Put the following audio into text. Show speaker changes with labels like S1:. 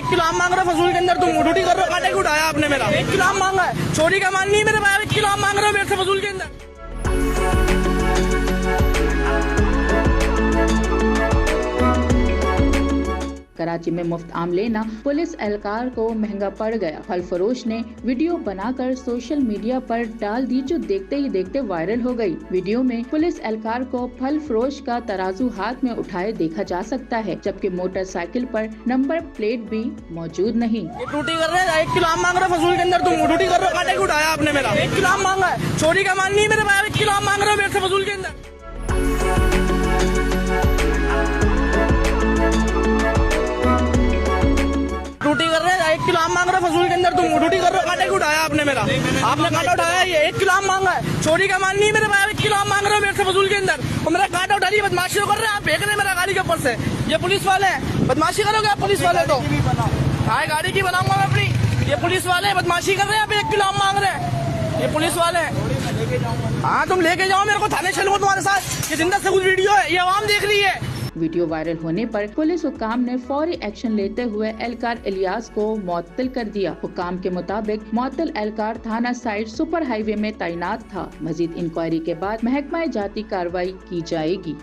S1: 1 kilo आम मांग रहे हो फजूल के अंदर, तुम ड्यूटी कर रहे हो, काटे को उठाया आपने मेरा। 1 किलो आम मांगा है, चोरी का माल नहीं है मेरे पास, 1 किलो आम मांग रहे हो मेरे से फजूल के अंदर।
S2: कराची में मुफ्त आम लेना पुलिस एहलकार को महंगा पड़ गया। फल फरोश ने वीडियो बनाकर सोशल मीडिया पर डाल दी, जो देखते ही देखते वायरल हो गई। वीडियो में पुलिस एहलकार को फल फरोश का तराजू हाथ में उठाए देखा जा सकता है, जबकि मोटरसाइकिल पर नंबर प्लेट भी मौजूद नहीं।
S1: ड्यूटी कर रहे हैं, 1 किलो आम मांग रहे हो फजूल के अंदर, तुम ड्यूटी कर रहे हो, काटे को उठाया आपने मेरा। 1 किलो आम मांगा है, चोरी का माल नहीं है मेरे पास, 1 किलो आम मांग रहे हो मेरे से फजूल के अंदर। ड्यूटी कर रहे हैं, 1 किलो आम मांग रहे हो फजूल के अंदर, तुम ड्यूटी कर रहे हो, काटे को उठाया आपने मेरा। आपने काटा उठाया, ये 1 किलो आम मांगा है, चोरी का माल नहीं है मेरे पास, 1 किलो आम मांग रहे हो मेरे से फजूल के अंदर। और मेरा काटा उठा लिया, बदमाशी कर रहे हैं आप, फेंक रहे हैं मेरा गाड़ी के ऊपर से। ये पुलिस वाले हैं, बदमाशी करोगे आप पुलिस वाले तो? हाँ, गाड़ी की बनाऊंगा मैं अपनी। ये पुलिस वाले हैं, बदमाशी कर रहे हैं, आप 1 किलो आम मांग रहे हैं, ये पुलिस वाले हैं। हाँ, तुम लेके जाओ मेरे को, थाने चलूंगा तुम्हारे साथ। ये जिंदा सबूत वीडियो है, ये आवाम देख रही है।
S2: वीडियो वायरल होने पर पुलिस हुकाम ने फौरी एक्शन लेते हुए एहलकार इलियास को मुअत्तल कर दिया। हुकाम के मुताबिक मुअत्तल एहलकार थाना साइड सुपर हाईवे में तैनात था। मजीद इंक्वायरी के बाद महकमा जाती कार्रवाई की जाएगी।